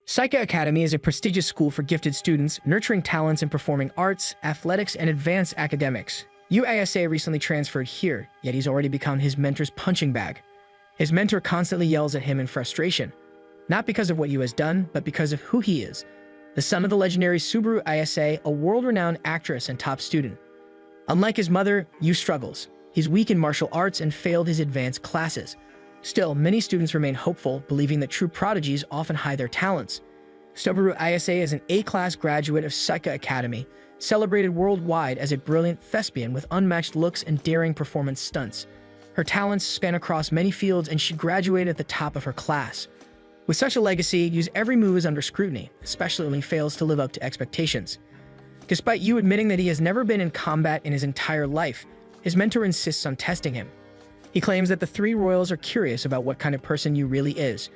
Saika Academy is a prestigious school for gifted students, nurturing talents in performing arts, athletics, and advanced academics. UASA recently transferred here, yet he's already become his mentor's punching bag. His mentor constantly yells at him in frustration, not because of what Yu has done, but because of who he is, the son of the legendary Subaru Ayase, a world-renowned actress and top student. Unlike his mother, Yu struggles. He's weak in martial arts and failed his advanced classes. Still, many students remain hopeful, believing that true prodigies often hide their talents. Subaru Ayase is an A-class graduate of Saika Academy, celebrated worldwide as a brilliant thespian with unmatched looks and daring performance stunts. Her talents span across many fields, and she graduated at the top of her class. With such a legacy, Yu's every move is under scrutiny, especially when he fails to live up to expectations. Despite Yu admitting that he has never been in combat in his entire life, his mentor insists on testing him. He claims that the three royals are curious about what kind of person Yu really is.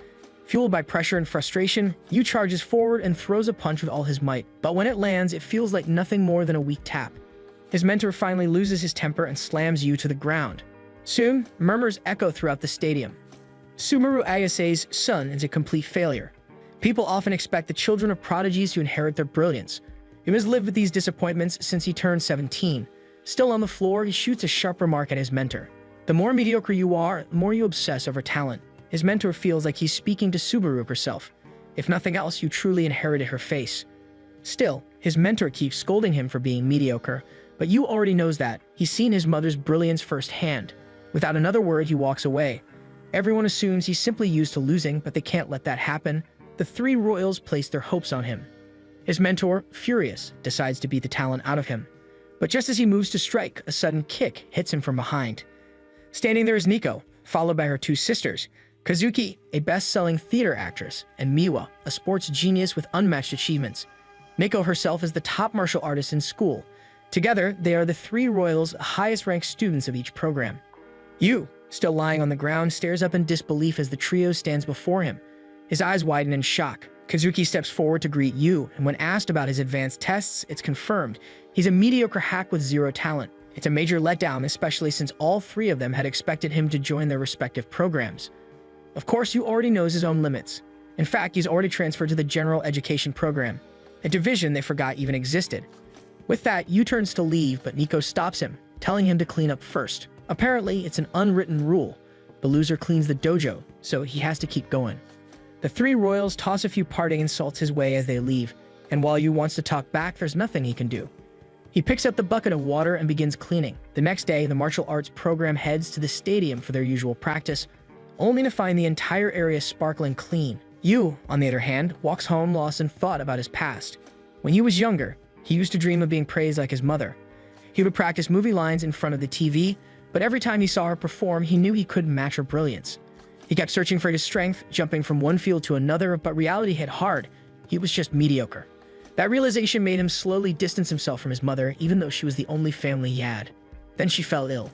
Fueled by pressure and frustration, Yu charges forward and throws a punch with all his might, but when it lands, it feels like nothing more than a weak tap. His mentor finally loses his temper and slams Yu to the ground. Soon, murmurs echo throughout the stadium. Subaru Ayase's son is a complete failure. People often expect the children of prodigies to inherit their brilliance. Yu has lived with these disappointments since he turned 17. Still on the floor, he shoots a sharp remark at his mentor. The more mediocre you are, the more you obsess over talent. His mentor feels like he's speaking to Subaru herself. If nothing else, you truly inherited her face. Still, his mentor keeps scolding him for being mediocre, but Yu already knows that. He's seen his mother's brilliance firsthand. Without another word, he walks away. Everyone assumes he's simply used to losing, but they can't let that happen. The three royals place their hopes on him. His mentor, furious, decides to beat the talent out of him. But just as he moves to strike, a sudden kick hits him from behind. Standing there is Nico, followed by her two sisters, Kazuki, a best-selling theater actress, and Miwa, a sports genius with unmatched achievements. Nico herself is the top martial artist in school. Together, they are the three royals' highest-ranked students of each program. Yu, still lying on the ground, stares up in disbelief as the trio stands before him. His eyes widen in shock. Kazuki steps forward to greet Yu, and when asked about his advanced tests, it's confirmed. He's a mediocre hack with zero talent. It's a major letdown, especially since all three of them had expected him to join their respective programs. Of course, Yu already knows his own limits. In fact, he's already transferred to the general education program, a division they forgot even existed. With that, Yu turns to leave, but Nico stops him, telling him to clean up first. Apparently, it's an unwritten rule. The loser cleans the dojo, so he has to keep going. The three royals toss a few parting insults his way as they leave, and while Yu wants to talk back, there's nothing he can do. He picks up the bucket of water and begins cleaning. The next day, the martial arts program heads to the stadium for their usual practice, only to find the entire area sparkling clean. Yu, on the other hand, walks home lost in thought about his past. When Yu was younger, he used to dream of being praised like his mother. He would practice movie lines in front of the TV, but every time he saw her perform, he knew he couldn't match her brilliance. He kept searching for his strength, jumping from one field to another, but reality hit hard. He was just mediocre. That realization made him slowly distance himself from his mother, even though she was the only family he had. Then she fell ill.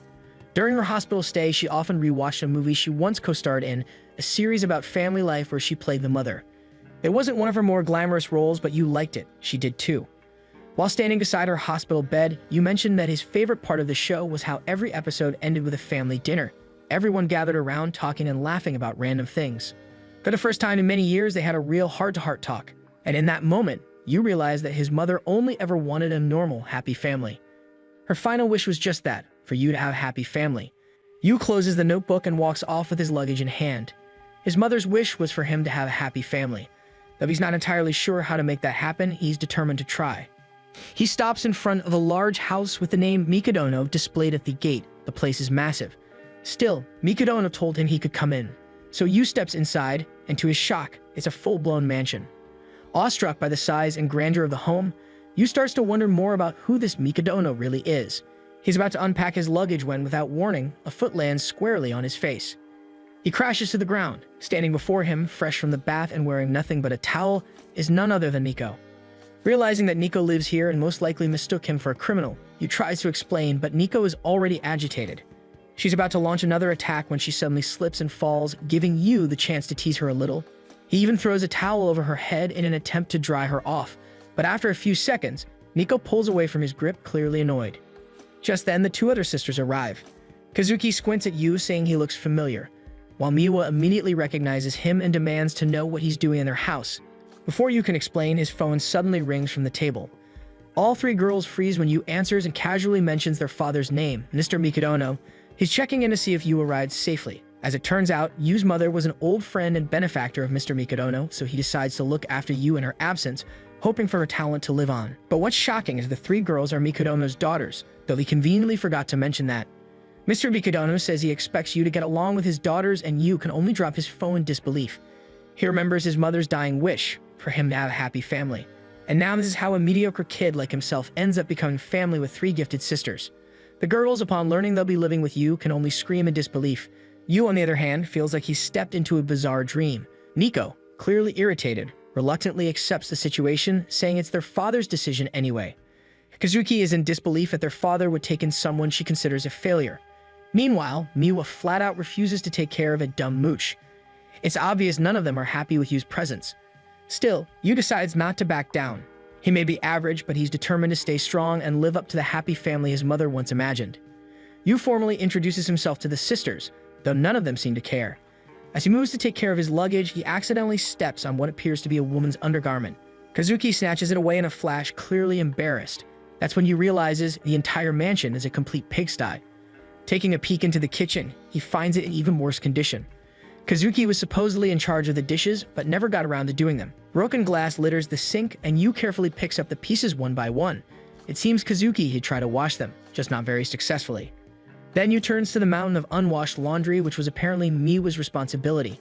During her hospital stay, she often rewatched a movie she once co-starred in, a series about family life where she played the mother. It wasn't one of her more glamorous roles, but Yu liked it. She did too. While standing beside her hospital bed, Yu mentioned that his favorite part of the show was how every episode ended with a family dinner. Everyone gathered around talking and laughing about random things. For the first time in many years, they had a real heart-to-heart talk. And in that moment, Yu realized that his mother only ever wanted a normal, happy family. Her final wish was just that, for Yu to have a happy family. Yu closes the notebook and walks off with his luggage in hand. His mother's wish was for him to have a happy family. Though he's not entirely sure how to make that happen, he's determined to try. He stops in front of a large house with the name Mikadono displayed at the gate. The place is massive. Still, Mikadono told him he could come in. So Yu steps inside, and to his shock, it's a full-blown mansion. Awestruck by the size and grandeur of the home, Yu starts to wonder more about who this Mikadono really is. He's about to unpack his luggage when, without warning, a foot lands squarely on his face. He crashes to the ground. Standing before him, fresh from the bath and wearing nothing but a towel, is none other than Nico. Realizing that Nico lives here and most likely mistook him for a criminal, Yu tries to explain, but Nico is already agitated. She's about to launch another attack when she suddenly slips and falls, giving Yu the chance to tease her a little. He even throws a towel over her head in an attempt to dry her off, but after a few seconds, Nico pulls away from his grip, clearly annoyed. Just then, the two other sisters arrive. Kazuki squints at Yu, saying he looks familiar, while Miwa immediately recognizes him and demands to know what he's doing in their house. Before you can explain, his phone suddenly rings from the table. All three girls freeze when Yu answers and casually mentions their father's name, Mr. Mikadono. He's checking in to see if Yu arrived safely. As it turns out, Yu's mother was an old friend and benefactor of Mr. Mikadono, so he decides to look after Yu in her absence, hoping for her talent to live on. But what's shocking is the three girls are Mikadono's daughters, though he conveniently forgot to mention that. Mr. Mikadono says he expects Yu to get along with his daughters, and Yu can only drop his phone in disbelief. He remembers his mother's dying wish for him to have a happy family. And now this is how a mediocre kid like himself ends up becoming family with three gifted sisters. The girls, upon learning they'll be living with Yu, can only scream in disbelief. Yu, on the other hand, feels like he's stepped into a bizarre dream. Nico, clearly irritated, reluctantly accepts the situation, saying it's their father's decision anyway. Kazuki is in disbelief that their father would take in someone she considers a failure. Meanwhile, Miwa flat out refuses to take care of a dumb mooch. It's obvious none of them are happy with Yu's presence. Still, Yu decides not to back down. He may be average, but he's determined to stay strong and live up to the happy family his mother once imagined. Yu formally introduces himself to the sisters, though none of them seem to care. As he moves to take care of his luggage, he accidentally steps on what appears to be a woman's undergarment. Kazuki snatches it away in a flash, clearly embarrassed. That's when Yu realizes the entire mansion is a complete pigsty. Taking a peek into the kitchen, he finds it in even worse condition. Kazuki was supposedly in charge of the dishes, but never got around to doing them. Broken glass litters the sink, and Yu carefully picks up the pieces one by one. It seems Kazuki had tried to wash them, just not very successfully. Then Yu turns to the mountain of unwashed laundry, which was apparently Miwa's responsibility.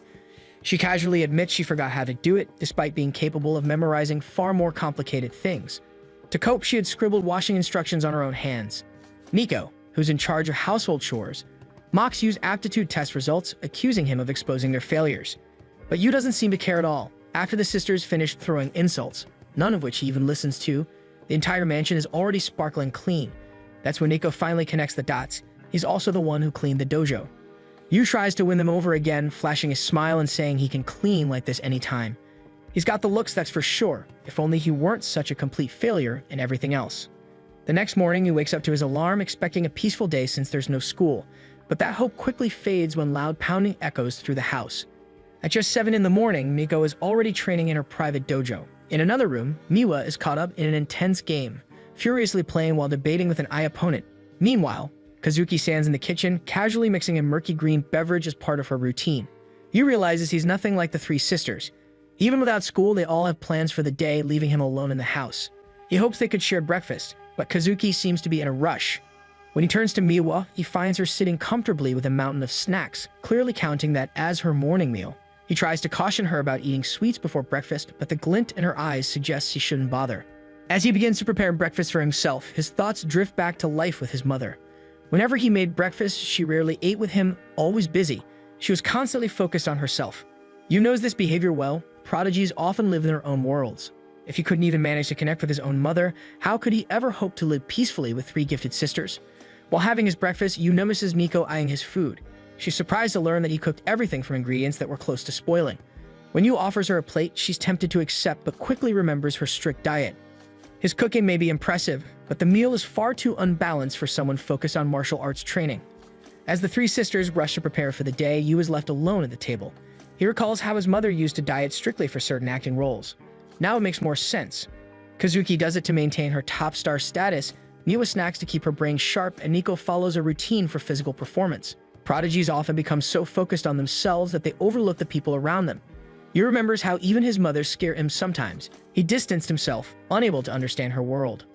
She casually admits she forgot how to do it, despite being capable of memorizing far more complicated things. To cope, she had scribbled washing instructions on her own hands. Nico, who's in charge of household chores, mocks Yu's aptitude test results, accusing him of exposing their failures. But Yu doesn't seem to care at all. After the sisters finish throwing insults, none of which he even listens to, the entire mansion is already sparkling clean. That's when Nico finally connects the dots. He's also the one who cleaned the dojo. Yu tries to win them over again, flashing a smile and saying he can clean like this anytime. He's got the looks, that's for sure, if only he weren't such a complete failure in everything else. The next morning, he wakes up to his alarm, expecting a peaceful day since there's no school. But that hope quickly fades when loud pounding echoes through the house. At just 7 in the morning, Miko is already training in her private dojo. In another room, Miwa is caught up in an intense game, furiously playing while debating with an opponent. Meanwhile, Kazuki stands in the kitchen, casually mixing a murky green beverage as part of her routine. Yu realizes he's nothing like the three sisters. Even without school, they all have plans for the day, leaving him alone in the house. He hopes they could share breakfast, but Kazuki seems to be in a rush. When he turns to Miwa, he finds her sitting comfortably with a mountain of snacks, clearly counting that as her morning meal. He tries to caution her about eating sweets before breakfast, but the glint in her eyes suggests he shouldn't bother. As he begins to prepare breakfast for himself, his thoughts drift back to life with his mother. Whenever he made breakfast, she rarely ate with him, always busy. She was constantly focused on herself. Yu knows this behavior well. Prodigies often live in their own worlds. If he couldn't even manage to connect with his own mother, how could he ever hope to live peacefully with three gifted sisters? While having his breakfast, Yu notices Nico eyeing his food. She's surprised to learn that he cooked everything from ingredients that were close to spoiling. When Yu offers her a plate, she's tempted to accept but quickly remembers her strict diet. His cooking may be impressive, but the meal is far too unbalanced for someone focused on martial arts training. As the three sisters rush to prepare for the day, Yu is left alone at the table. He recalls how his mother used to diet strictly for certain acting roles. Now it makes more sense. Kazuki does it to maintain her top star status, Miwa snacks to keep her brain sharp, and Nico follows a routine for physical performance. Prodigies often become so focused on themselves that they overlook the people around them. Yu remembers how even his mother scared him sometimes. He distanced himself, unable to understand her world.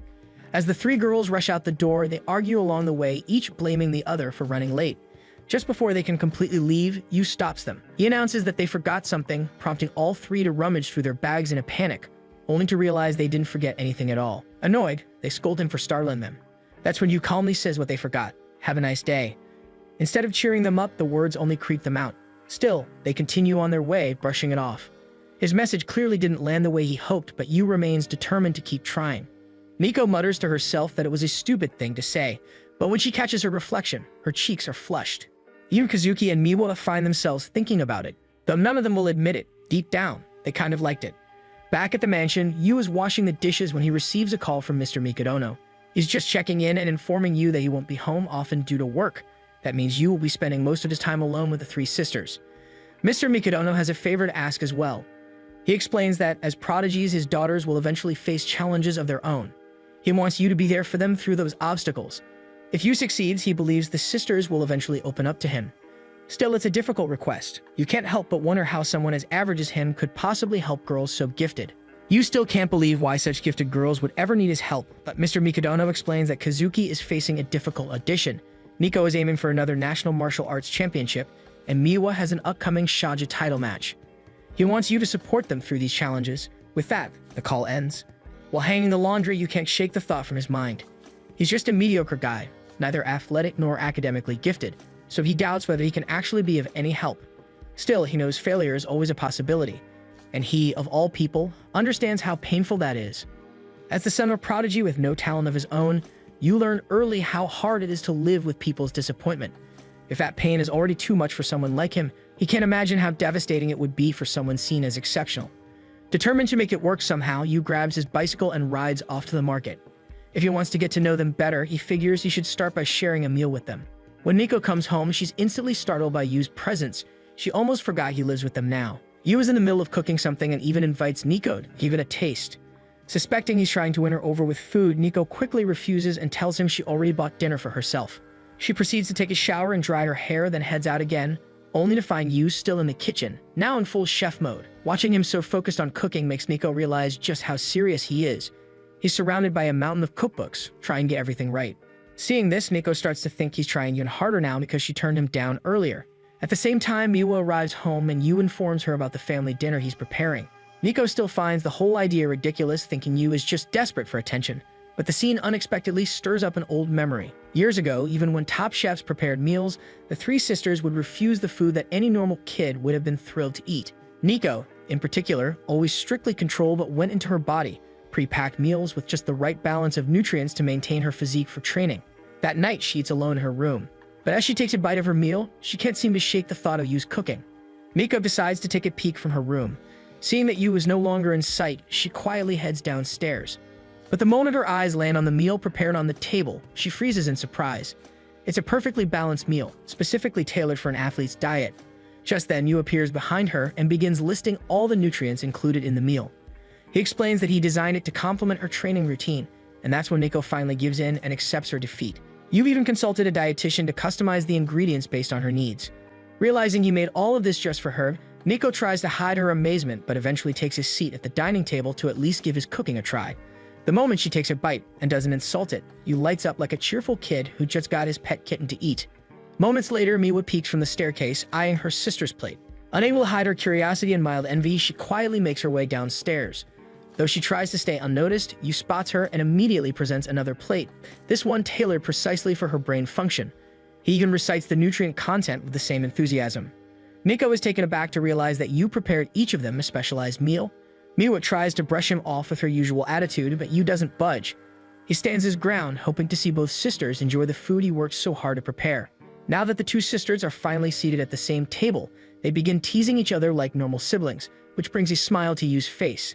As the three girls rush out the door, they argue along the way, each blaming the other for running late. Just before they can completely leave, Yu stops them. He announces that they forgot something, prompting all three to rummage through their bags in a panic, only to realize they didn't forget anything at all. Annoyed, they scold him for startling them. That's when Yu calmly says what they forgot. Have a nice day. Instead of cheering them up, the words only creep them out. Still, they continue on their way, brushing it off. His message clearly didn't land the way he hoped, but Yu remains determined to keep trying. Nico mutters to herself that it was a stupid thing to say, but when she catches her reflection, her cheeks are flushed. Yu, Kazuki, and Miwa find themselves thinking about it, though none of them will admit it. Deep down, they kind of liked it. Back at the mansion, Yu is washing the dishes when he receives a call from Mr. Mikadono. He's just checking in and informing Yu that he won't be home often due to work. That means Yu will be spending most of his time alone with the three sisters. Mr. Mikadono has a favor to ask as well. He explains that, as prodigies, his daughters will eventually face challenges of their own. He wants you to be there for them through those obstacles. If you succeeds, he believes the sisters will eventually open up to him. Still, it's a difficult request. You can't help but wonder how someone as average as him could possibly help girls so gifted. You still can't believe why such gifted girls would ever need his help, but Mr. Mikadono explains that Kazuki is facing a difficult audition. Nico is aiming for another National Martial Arts Championship, and Miwa has an upcoming Shaja title match. He wants you to support them through these challenges. With that, the call ends. While hanging the laundry, you can't shake the thought from his mind. He's just a mediocre guy, neither athletic nor academically gifted, so he doubts whether he can actually be of any help. Still, he knows failure is always a possibility, and he, of all people, understands how painful that is. As the son of a prodigy with no talent of his own, you learn early how hard it is to live with people's disappointment. If that pain is already too much for someone like him, he can't imagine how devastating it would be for someone seen as exceptional. Determined to make it work somehow, Yu grabs his bicycle and rides off to the market. If he wants to get to know them better, he figures he should start by sharing a meal with them. When Nico comes home, she's instantly startled by Yu's presence. She almost forgot he lives with them now. Yu is in the middle of cooking something and even invites Nico to give it a taste. Suspecting he's trying to win her over with food, Nico quickly refuses and tells him she already bought dinner for herself. She proceeds to take a shower and dry her hair, then heads out again, only to find Yu still in the kitchen, now in full chef mode. Watching him so focused on cooking makes Nico realize just how serious he is. He's surrounded by a mountain of cookbooks, trying to get everything right. Seeing this, Nico starts to think he's trying even harder now because she turned him down earlier. At the same time, Miwa arrives home and Yu informs her about the family dinner he's preparing. Nico still finds the whole idea ridiculous, thinking Yu is just desperate for attention. But the scene unexpectedly stirs up an old memory. Years ago, even when top chefs prepared meals, the three sisters would refuse the food that any normal kid would have been thrilled to eat. Nico, in particular, always strictly controlled what went into her body, pre-packed meals with just the right balance of nutrients to maintain her physique for training. That night, she eats alone in her room. But as she takes a bite of her meal, she can't seem to shake the thought of Yu's cooking. Nico decides to take a peek from her room. Seeing that Yu is no longer in sight, she quietly heads downstairs. But the moment her eyes land on the meal prepared on the table, she freezes in surprise. It's a perfectly balanced meal, specifically tailored for an athlete's diet. Just then, Yu appears behind her and begins listing all the nutrients included in the meal. He explains that he designed it to complement her training routine, and that's when Nico finally gives in and accepts her defeat. Yu even consulted a dietitian to customize the ingredients based on her needs. Realizing he made all of this just for her, Nico tries to hide her amazement but eventually takes his seat at the dining table to at least give his cooking a try. The moment she takes a bite and doesn't insult it, Yu lights up like a cheerful kid who just got his pet kitten to eat. Moments later, Miwa peeks from the staircase, eyeing her sister's plate. Unable to hide her curiosity and mild envy, she quietly makes her way downstairs. Though she tries to stay unnoticed, Yu spots her and immediately presents another plate, this one tailored precisely for her brain function. He even recites the nutrient content with the same enthusiasm. Nico is taken aback to realize that Yu prepared each of them a specialized meal. Miwa tries to brush him off with her usual attitude, but Yu doesn't budge. He stands his ground, hoping to see both sisters enjoy the food he worked so hard to prepare. Now that the two sisters are finally seated at the same table, they begin teasing each other like normal siblings, which brings a smile to Yu's face.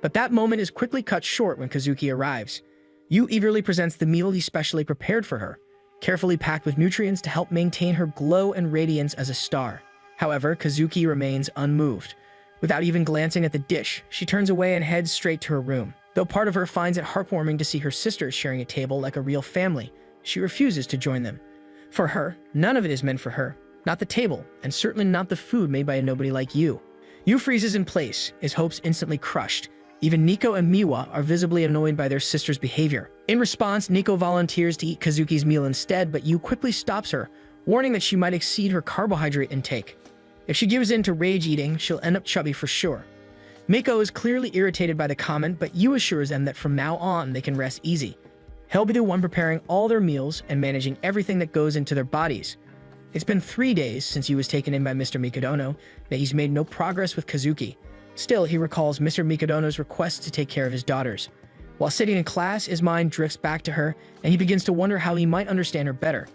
But that moment is quickly cut short when Kazuki arrives. Yu eagerly presents the meal he specially prepared for her, carefully packed with nutrients to help maintain her glow and radiance as a star. However, Kazuki remains unmoved. Without even glancing at the dish, she turns away and heads straight to her room. Though part of her finds it heartwarming to see her sisters sharing a table like a real family, she refuses to join them. For her, none of it is meant for her. Not the table, and certainly not the food made by a nobody like Yu. Yu freezes in place, his hopes instantly crushed. Even Nico and Miwa are visibly annoyed by their sister's behavior. In response, Nico volunteers to eat Kazuki's meal instead, but Yu quickly stops her, warning that she might exceed her carbohydrate intake. If she gives in to rage eating, she'll end up chubby for sure. Miko is clearly irritated by the comment, but Yu assures them that from now on they can rest easy. He'll be the one preparing all their meals and managing everything that goes into their bodies. It's been 3 days since he was taken in by Mr. Mikadono, but he's made no progress with Kazuki. Still, he recalls Mr. Mikadono's request to take care of his daughters. While sitting in class, his mind drifts back to her, and he begins to wonder how he might understand her better.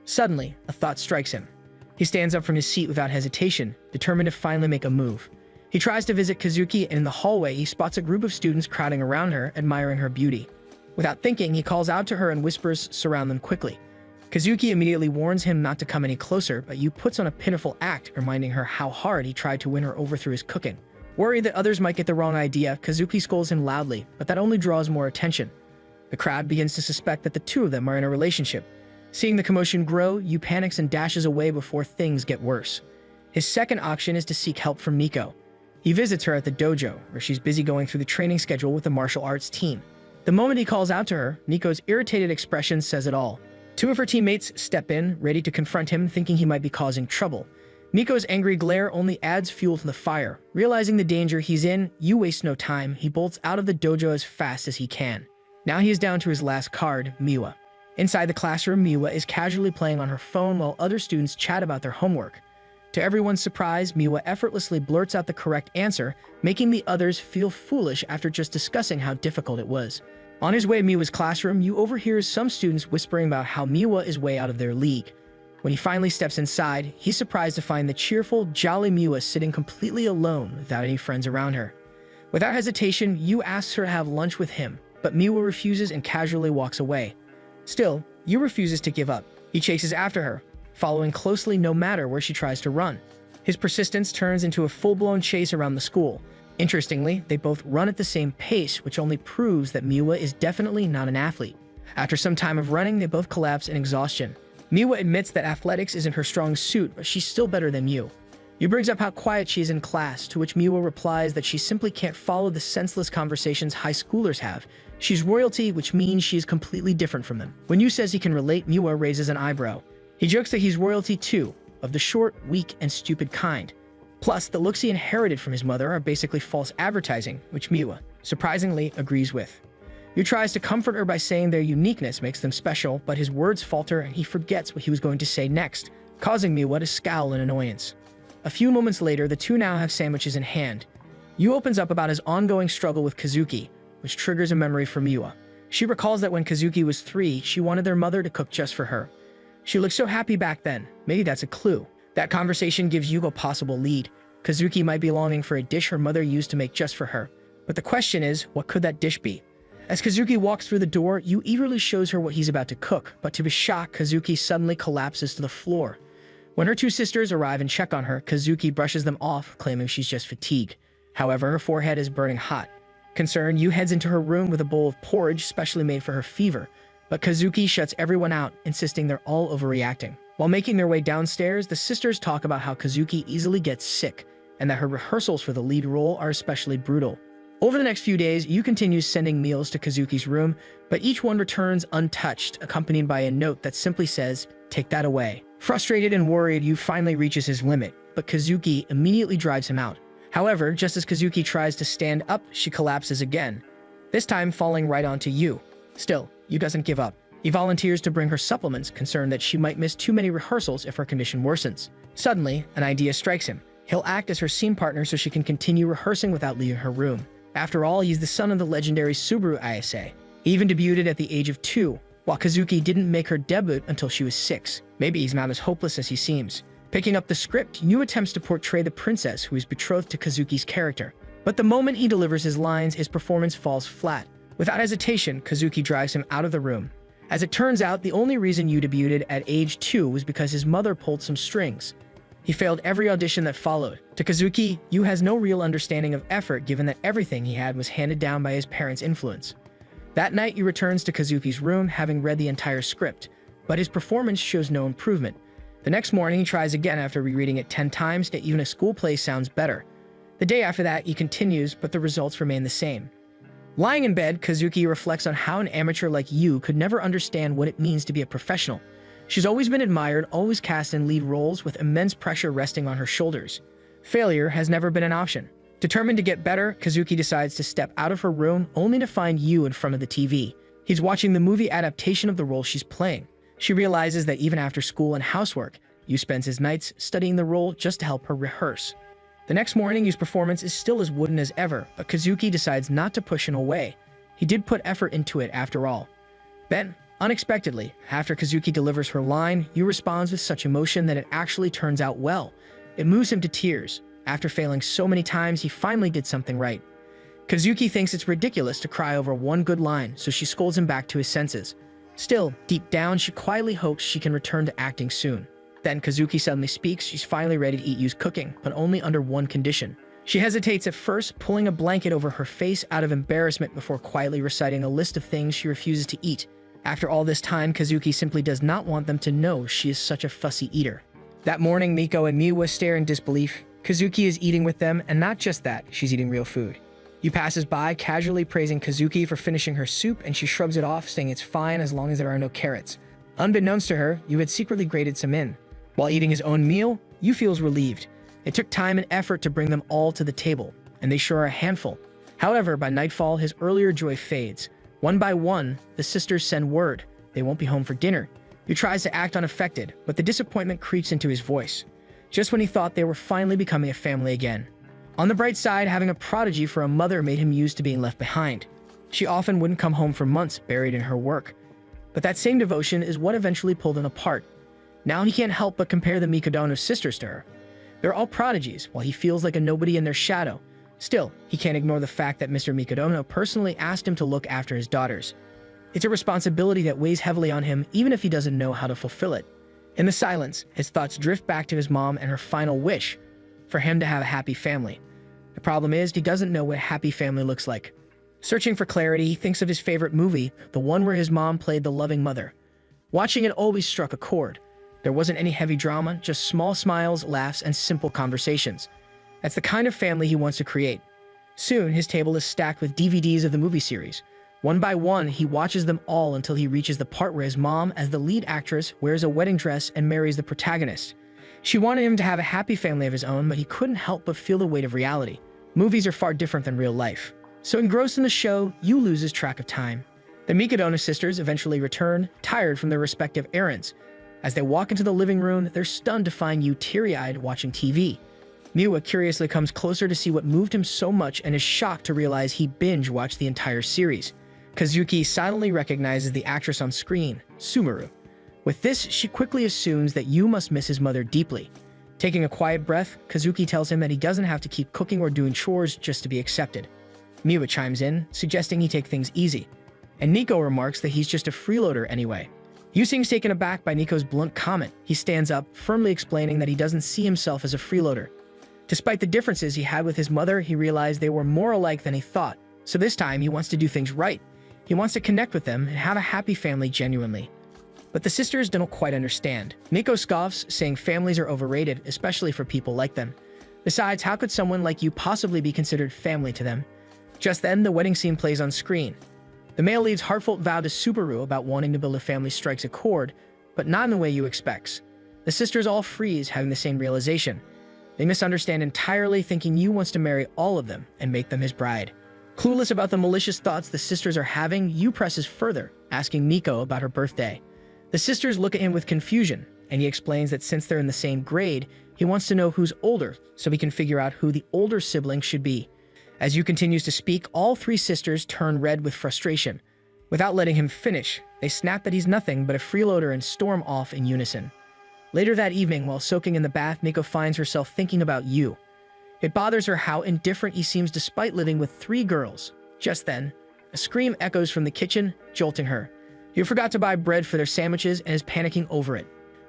Suddenly, a thought strikes him. He stands up from his seat without hesitation, determined to finally make a move. He tries to visit Kazuki, and in the hallway, he spots a group of students crowding around her, admiring her beauty. Without thinking, he calls out to her and whispers, "Surround them quickly." Kazuki immediately warns him not to come any closer, but Yu puts on a pitiful act, reminding her how hard he tried to win her over through his cooking. Worried that others might get the wrong idea, Kazuki scolds him loudly, but that only draws more attention. The crowd begins to suspect that the two of them are in a relationship. Seeing the commotion grow, Yu panics and dashes away before things get worse. His second option is to seek help from Miko. He visits her at the dojo, where she's busy going through the training schedule with the martial arts team. The moment he calls out to her, Miko's irritated expression says it all. Two of her teammates step in, ready to confront him, thinking he might be causing trouble. Miko's angry glare only adds fuel to the fire. Realizing the danger he's in, Yu wastes no time. He bolts out of the dojo as fast as he can. Now he is down to his last card, Miwa. Inside the classroom, Miwa is casually playing on her phone while other students chat about their homework. To everyone's surprise, Miwa effortlessly blurts out the correct answer, making the others feel foolish after just discussing how difficult it was. On his way to Miwa's classroom, Yu overhears some students whispering about how Miwa is way out of their league. When he finally steps inside, he's surprised to find the cheerful, jolly Miwa sitting completely alone without any friends around her. Without hesitation, Yu asks her to have lunch with him, but Miwa refuses and casually walks away. Still, Yu refuses to give up. He chases after her, following closely no matter where she tries to run. His persistence turns into a full-blown chase around the school. Interestingly, they both run at the same pace, which only proves that Miwa is definitely not an athlete. After some time of running, they both collapse in exhaustion. Miwa admits that athletics isn't her strong suit, but she's still better than Yu. Yu brings up how quiet she is in class, to which Miwa replies that she simply can't follow the senseless conversations high schoolers have. She's royalty, which means she is completely different from them. When Yu says he can relate, Miwa raises an eyebrow. He jokes that he's royalty too, of the short, weak, and stupid kind. Plus, the looks he inherited from his mother are basically false advertising, which Miwa, surprisingly, agrees with. Yu tries to comfort her by saying their uniqueness makes them special, but his words falter and he forgets what he was going to say next, causing Miwa to scowl in annoyance. A few moments later, the two now have sandwiches in hand. Yu opens up about his ongoing struggle with Kazuki, which triggers a memory for Miwa. She recalls that when Kazuki was 3, she wanted their mother to cook just for her. She looked so happy back then. Maybe that's a clue. That conversation gives Yu a possible lead. Kazuki might be longing for a dish her mother used to make just for her. But the question is, what could that dish be? As Kazuki walks through the door, Yu eagerly shows her what he's about to cook, but to his shock, Kazuki suddenly collapses to the floor. When her two sisters arrive and check on her, Kazuki brushes them off, claiming she's just fatigued. However, her forehead is burning hot. Concerned, Yu heads into her room with a bowl of porridge specially made for her fever, but Kazuki shuts everyone out, insisting they're all overreacting. While making their way downstairs, the sisters talk about how Kazuki easily gets sick, and that her rehearsals for the lead role are especially brutal. Over the next few days, Yu continues sending meals to Kazuki's room, but each one returns untouched, accompanied by a note that simply says, "Take that away." Frustrated and worried, Yu finally reaches his limit, but Kazuki immediately drives him out. However, just as Kazuki tries to stand up, she collapses again, this time falling right onto Yu. Still, Yu doesn't give up. He volunteers to bring her supplements, concerned that she might miss too many rehearsals if her condition worsens. Suddenly, an idea strikes him. He'll act as her scene partner so she can continue rehearsing without leaving her room. After all, he's the son of the legendary Subaru Ayase. He even debuted at the age of 2, while Kazuki didn't make her debut until she was 6. Maybe he's not as hopeless as he seems. Picking up the script, Yu attempts to portray the princess who is betrothed to Kazuki's character. But the moment he delivers his lines, his performance falls flat. Without hesitation, Kazuki drives him out of the room. As it turns out, the only reason Yu debuted at age 2 was because his mother pulled some strings. He failed every audition that followed. To Kazuki, Yu has no real understanding of effort given that everything he had was handed down by his parents' influence. That night, he returns to Kazuki's room having read the entire script, but his performance shows no improvement. The next morning, he tries again after rereading it 10 times that even a school play sounds better. The day after that, he continues, but the results remain the same. Lying in bed, Kazuki reflects on how an amateur like Yu could never understand what it means to be a professional. She's always been admired, always cast in lead roles with immense pressure resting on her shoulders. Failure has never been an option. Determined to get better, Kazuki decides to step out of her room only to find Yu in front of the TV. He's watching the movie adaptation of the role she's playing. She realizes that even after school and housework, Yu spends his nights studying the role just to help her rehearse. The next morning, Yu's performance is still as wooden as ever, but Kazuki decides not to push him away. He did put effort into it after all. Then, unexpectedly, after Kazuki delivers her line, Yu responds with such emotion that it actually turns out well. It moves him to tears. After failing so many times, he finally did something right. Kazuki thinks it's ridiculous to cry over one good line, so she scolds him back to his senses. Still, deep down, she quietly hopes she can return to acting soon. Then Kazuki suddenly speaks. She's finally ready to eat Yu's cooking, but only under one condition. She hesitates at first, pulling a blanket over her face out of embarrassment before quietly reciting a list of things she refuses to eat. After all this time, Kazuki simply does not want them to know she is such a fussy eater. That morning, Miko and Miwa stare in disbelief. Kazuki is eating with them, and not just that, she's eating real food. Yu passes by, casually praising Kazuki for finishing her soup, and she shrugs it off, saying it's fine as long as there are no carrots. Unbeknownst to her, Yu had secretly grated some in. While eating his own meal, Yu feels relieved. It took time and effort to bring them all to the table, and they sure are a handful. However, by nightfall, his earlier joy fades. One by one, the sisters send word. They won't be home for dinner. Yu tries to act unaffected, but the disappointment creeps into his voice. Just when he thought they were finally becoming a family again. On the bright side, having a prodigy for a mother made him used to being left behind. She often wouldn't come home for months, buried in her work. But that same devotion is what eventually pulled them apart. Now he can't help but compare the Mikodono sisters to her. They're all prodigies, while he feels like a nobody in their shadow. Still, he can't ignore the fact that Mr. Mikodono personally asked him to look after his daughters. It's a responsibility that weighs heavily on him, even if he doesn't know how to fulfill it. In the silence, his thoughts drift back to his mom and her final wish, for him to have a happy family. The problem is, he doesn't know what a happy family looks like. Searching for clarity, he thinks of his favorite movie, the one where his mom played the loving mother. Watching it always struck a chord. There wasn't any heavy drama, just small smiles, laughs, and simple conversations. That's the kind of family he wants to create. Soon, his table is stacked with DVDs of the movie series. One by one, he watches them all until he reaches the part where his mom, as the lead actress, wears a wedding dress and marries the protagonist. She wanted him to have a happy family of his own, but he couldn't help but feel the weight of reality. Movies are far different than real life. So engrossed in the show, Yu loses track of time. The Mikodono sisters eventually return, tired from their respective errands. As they walk into the living room, they're stunned to find Yu teary-eyed watching TV. Miwa curiously comes closer to see what moved him so much and is shocked to realize he binge-watched the entire series. Kazuki silently recognizes the actress on screen, Sumaru. With this, she quickly assumes that Yu must miss his mother deeply. Taking a quiet breath, Kazuki tells him that he doesn't have to keep cooking or doing chores just to be accepted. Miwa chimes in, suggesting he take things easy. And Nico remarks that he's just a freeloader anyway. Yu seems taken aback by Nico's blunt comment. He stands up, firmly explaining that he doesn't see himself as a freeloader. Despite the differences he had with his mother, he realized they were more alike than he thought. So this time, he wants to do things right. He wants to connect with them and have a happy family genuinely. But the sisters don't quite understand. Nico scoffs, saying families are overrated, especially for people like them. Besides, how could someone like you possibly be considered family to them? Just then, the wedding scene plays on screen. The male lead's heartfelt vow to Subaru about wanting to build a family strikes a chord, but not in the way Yu expects. The sisters all freeze, having the same realization. They misunderstand entirely, thinking Yu wants to marry all of them and make them his bride. Clueless about the malicious thoughts the sisters are having, Yu presses further, asking Nico about her birthday. The sisters look at him with confusion, and he explains that since they're in the same grade, he wants to know who's older, so he can figure out who the older sibling should be. As Yu continues to speak, all three sisters turn red with frustration. Without letting him finish, they snap that he's nothing but a freeloader and storm off in unison. Later that evening, while soaking in the bath, Nico finds herself thinking about Yu. It bothers her how indifferent he seems despite living with 3 girls. Just then, a scream echoes from the kitchen, jolting her. Yu forgot to buy bread for their sandwiches and is panicking over it.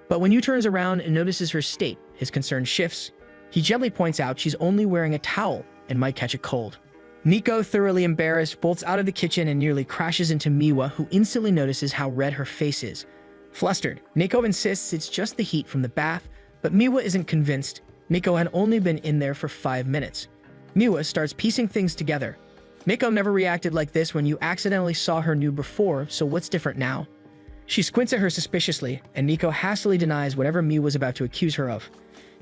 But when Yu turns around and notices her state, his concern shifts. He gently points out she's only wearing a towel and might catch a cold. Nico, thoroughly embarrassed, bolts out of the kitchen and nearly crashes into Miwa, who instantly notices how red her face is. Flustered, Nico insists it's just the heat from the bath, but Miwa isn't convinced. Nico had only been in there for 5 minutes. Miwa starts piecing things together. Nico never reacted like this when you accidentally saw her nude before, so what's different now? She squints at her suspiciously, and Nico hastily denies whatever Miwa was about to accuse her of.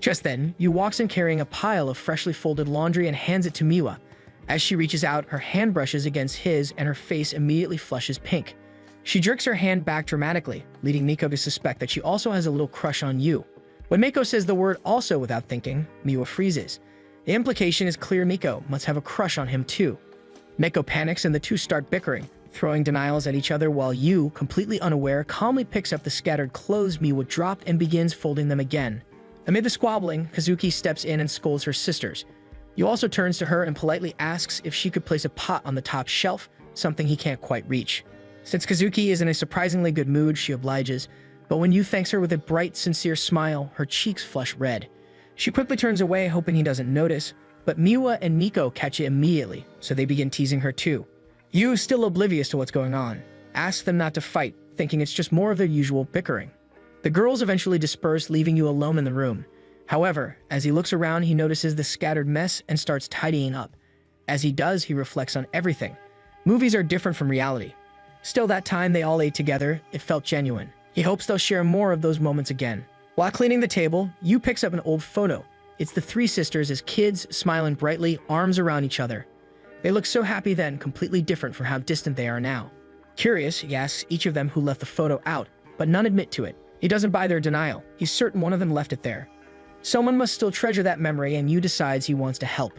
Just then, Yu walks in carrying a pile of freshly folded laundry and hands it to Miwa. As she reaches out, her hand brushes against his and her face immediately flushes pink. She jerks her hand back dramatically, leading Nico to suspect that she also has a little crush on Yu. When Miko says the word also without thinking, Miwa freezes. The implication is clear. Nico must have a crush on him too. Miko panics and the two start bickering, throwing denials at each other while Yu, completely unaware, calmly picks up the scattered clothes Miwa dropped and begins folding them again. Amid the squabbling, Kazuki steps in and scolds her sisters. Yu also turns to her and politely asks if she could place a pot on the top shelf, something he can't quite reach. Since Kazuki is in a surprisingly good mood, she obliges, but when Yu thanks her with a bright, sincere smile, her cheeks flush red. She quickly turns away, hoping he doesn't notice, But Miwa and Nico catch it immediately, so they begin teasing her too. Yu, still oblivious to what's going on, asks them not to fight, thinking it's just more of their usual bickering. The girls eventually disperse, leaving Yu alone in the room. However, as he looks around, he notices the scattered mess and starts tidying up. As he does, he reflects on everything. Movies are different from reality. Still, that time they all ate together, it felt genuine. He hopes they'll share more of those moments again. While cleaning the table, Yu picks up an old photo. It's the three sisters as kids, smiling brightly, arms around each other. They look so happy then, completely different from how distant they are now. Curious, he asks each of them who left the photo out, but none admit to it. He doesn't buy their denial. He's certain one of them left it there. Someone must still treasure that memory, and Yu decides he wants to help.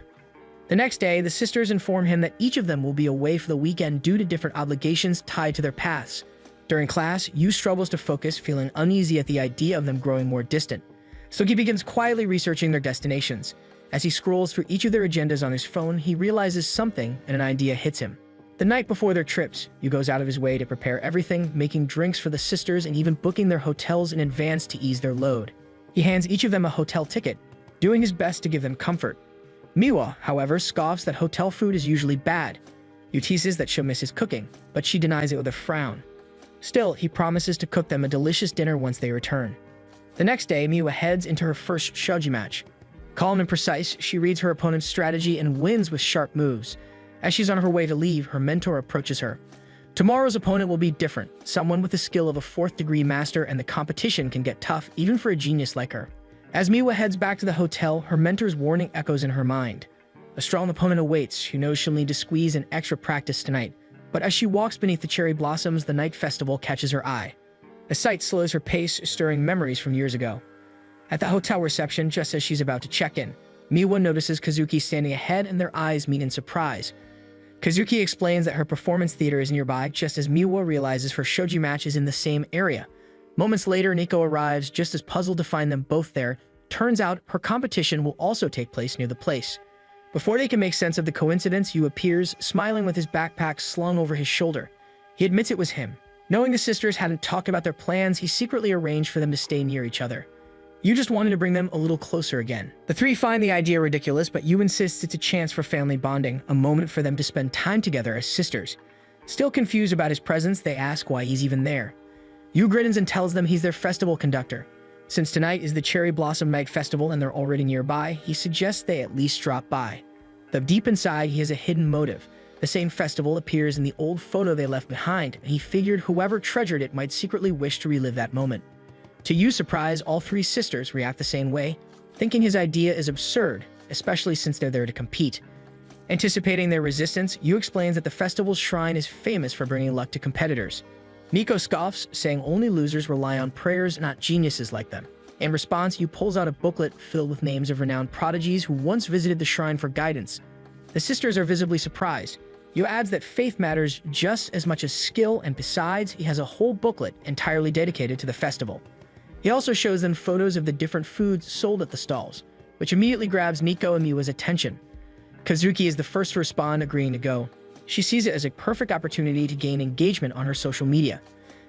The next day, the sisters inform him that each of them will be away for the weekend due to different obligations tied to their paths. During class, Yu struggles to focus, feeling uneasy at the idea of them growing more distant. So he begins quietly researching their destinations. As he scrolls through each of their agendas on his phone, he realizes something and an idea hits him. The night before their trips, Yu goes out of his way to prepare everything, making drinks for the sisters and even booking their hotels in advance to ease their load. He hands each of them a hotel ticket, doing his best to give them comfort. Miwa, however, scoffs that hotel food is usually bad. Yu teases that she'll miss his cooking, but she denies it with a frown. Still, he promises to cook them a delicious dinner once they return. The next day, Miwa heads into her first shogi match. Calm and precise, she reads her opponent's strategy and wins with sharp moves. As she's on her way to leave, her mentor approaches her. Tomorrow's opponent will be different, someone with the skill of a 4th-degree master, and the competition can get tough even for a genius like her. As Miwa heads back to the hotel, her mentor's warning echoes in her mind. A strong opponent awaits, who knows she'll need to squeeze in extra practice tonight. But as she walks beneath the cherry blossoms, the night festival catches her eye. The sight slows her pace, stirring memories from years ago. At the hotel reception, just as she's about to check in, Miwa notices Kazuki standing ahead and their eyes meet in surprise. Kazuki explains that her performance theater is nearby, just as Miwa realizes her shogi match is in the same area. Moments later, Nico arrives, just as puzzled to find them both there. Turns out, her competition will also take place near the place. Before they can make sense of the coincidence, Yu appears, smiling with his backpack slung over his shoulder. He admits it was him. Knowing the sisters hadn't talked about their plans, he secretly arranged for them to stay near each other. Yu just wanted to bring them a little closer again. The three find the idea ridiculous, but Yu insists it's a chance for family bonding, a moment for them to spend time together as sisters. Still confused about his presence, they ask why he's even there. Yu grins and tells them he's their festival conductor. Since tonight is the Cherry Blossom Night Festival and they're already nearby, he suggests they at least drop by. Though deep inside, he has a hidden motive. The same festival appears in the old photo they left behind, and he figured whoever treasured it might secretly wish to relive that moment. To Yu's surprise, all three sisters react the same way, thinking his idea is absurd, especially since they're there to compete. Anticipating their resistance, Yu explains that the festival's shrine is famous for bringing luck to competitors. Nico scoffs, saying only losers rely on prayers, not geniuses like them. In response, Yu pulls out a booklet filled with names of renowned prodigies who once visited the shrine for guidance. The sisters are visibly surprised. Yu adds that faith matters just as much as skill, and besides, he has a whole booklet entirely dedicated to the festival. He also shows them photos of the different foods sold at the stalls, which immediately grabs Nico and Miwa's attention. Kazuki is the first to respond, agreeing to go. She sees it as a perfect opportunity to gain engagement on her social media.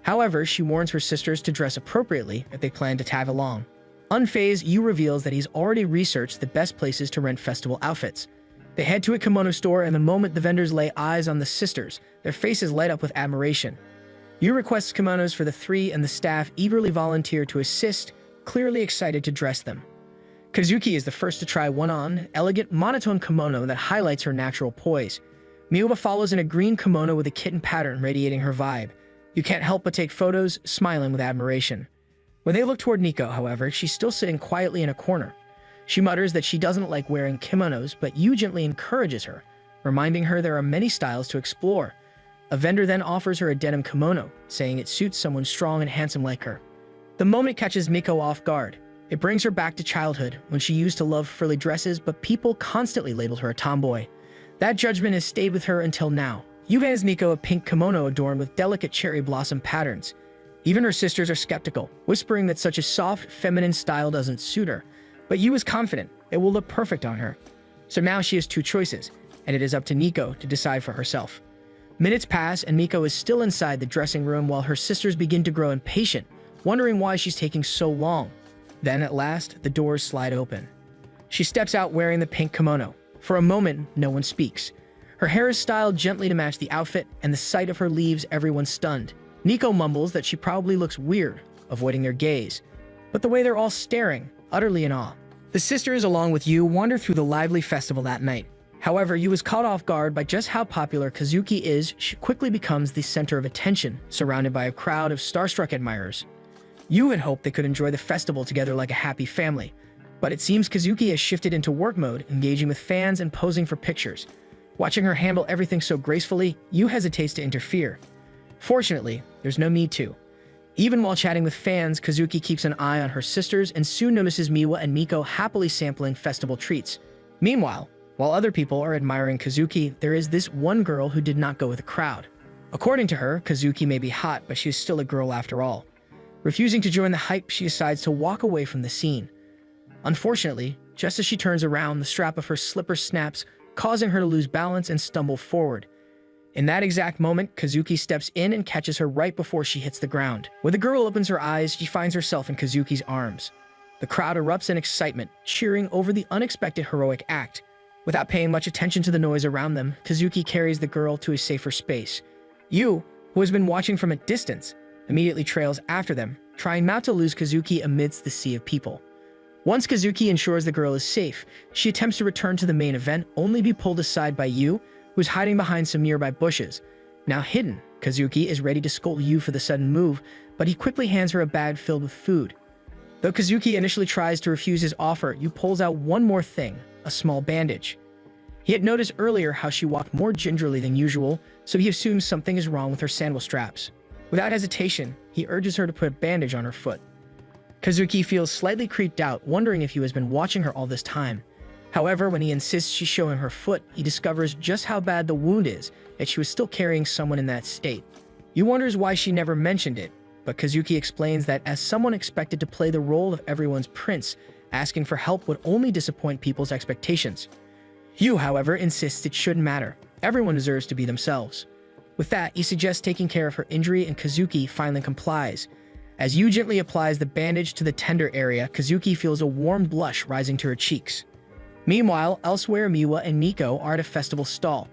However, she warns her sisters to dress appropriately if they plan to tag along. Unfazed, Yu reveals that he's already researched the best places to rent festival outfits. They head to a kimono store, and the moment the vendors lay eyes on the sisters, their faces light up with admiration. Yu requests kimonos for the three, and the staff eagerly volunteer to assist, clearly excited to dress them. Kazuki is the first to try one on, an elegant, monotone kimono that highlights her natural poise. Miwa follows in a green kimono with a kitten pattern radiating her vibe. You can't help but take photos, smiling with admiration. When they look toward Nico, however, she's still sitting quietly in a corner. She mutters that she doesn't like wearing kimonos, but Yu gently encourages her, reminding her there are many styles to explore. A vendor then offers her a denim kimono, saying it suits someone strong and handsome like her. The moment catches Nico off guard. It brings her back to childhood, when she used to love frilly dresses, but people constantly labeled her a tomboy. That judgment has stayed with her until now. Yu hands Nico a pink kimono adorned with delicate cherry blossom patterns. Even her sisters are skeptical, whispering that such a soft, feminine style doesn't suit her. But Yu is confident it will look perfect on her. So now she has two choices, and it is up to Nico to decide for herself. Minutes pass, and Nico is still inside the dressing room while her sisters begin to grow impatient, wondering why she's taking so long. Then, at last, the doors slide open. She steps out wearing the pink kimono. For a moment, no one speaks. Her hair is styled gently to match the outfit, and the sight of her leaves everyone stunned. Nico mumbles that she probably looks weird, avoiding their gaze. But the way they're all staring, utterly in awe. The sisters, along with Yu, wander through the lively festival that night. However, Yu is caught off guard by just how popular Kazuki is. She quickly becomes the center of attention, surrounded by a crowd of starstruck admirers. Yu had hoped they could enjoy the festival together like a happy family, but it seems Kazuki has shifted into work mode, engaging with fans and posing for pictures. Watching her handle everything so gracefully, Yu hesitates to interfere. Fortunately, there's no need to. Even while chatting with fans, Kazuki keeps an eye on her sisters and soon notices Miwa and Miko happily sampling festival treats. Meanwhile, while other people are admiring Kazuki, there is this one girl who did not go with the crowd. According to her, Kazuki may be hot, but she is still a girl after all. Refusing to join the hype, she decides to walk away from the scene. Unfortunately, just as she turns around, the strap of her slipper snaps, causing her to lose balance and stumble forward. In that exact moment, Kazuki steps in and catches her right before she hits the ground. When the girl opens her eyes, she finds herself in Kazuki's arms. The crowd erupts in excitement, cheering over the unexpected heroic act. Without paying much attention to the noise around them, Kazuki carries the girl to a safer space. Yu, who has been watching from a distance, immediately trails after them, trying not to lose Kazuki amidst the sea of people. Once Kazuki ensures the girl is safe, she attempts to return to the main event, only to be pulled aside by Yu, who's hiding behind some nearby bushes. Now hidden, Kazuki is ready to scold Yu for the sudden move, but he quickly hands her a bag filled with food. Though Kazuki initially tries to refuse his offer, Yu pulls out one more thing, a small bandage. He had noticed earlier how she walked more gingerly than usual, so he assumes something is wrong with her sandal straps. Without hesitation, he urges her to put a bandage on her foot. Kazuki feels slightly creeped out, wondering if Yu has been watching her all this time. However, when he insists she show him her foot, he discovers just how bad the wound is, that she was still carrying someone in that state. Yu wonders why she never mentioned it, but Kazuki explains that as someone expected to play the role of everyone's prince, asking for help would only disappoint people's expectations. Yu, however, insists it shouldn't matter. Everyone deserves to be themselves. With that, he suggests taking care of her injury, and Kazuki finally complies. As Yu gently applies the bandage to the tender area, Kazuki feels a warm blush rising to her cheeks. Meanwhile, elsewhere, Miwa and Miko are at a festival stall.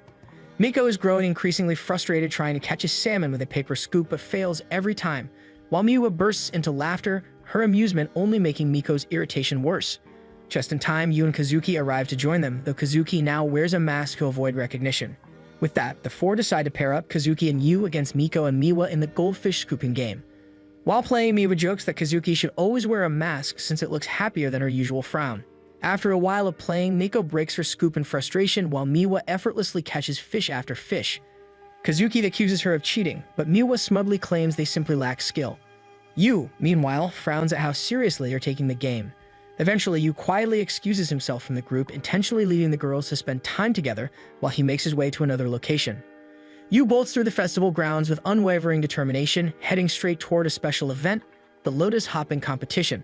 Miko is growing increasingly frustrated trying to catch a salmon with a paper scoop but fails every time, while Miwa bursts into laughter, her amusement only making Miko's irritation worse. Just in time, Yu and Kazuki arrive to join them, though Kazuki now wears a mask to avoid recognition. With that, the four decide to pair up Kazuki and Yu against Miko and Miwa in the goldfish scooping game. While playing, Miwa jokes that Kazuki should always wear a mask since it looks happier than her usual frown. After a while of playing, Miko breaks her scoop in frustration while Miwa effortlessly catches fish after fish. Kazuki accuses her of cheating, but Miwa smugly claims they simply lack skill. Yu, meanwhile, frowns at how seriously they're taking the game. Eventually, Yu quietly excuses himself from the group, intentionally leaving the girls to spend time together while he makes his way to another location. Yu bolts through the festival grounds with unwavering determination, heading straight toward a special event, the Lotus Hopping Competition.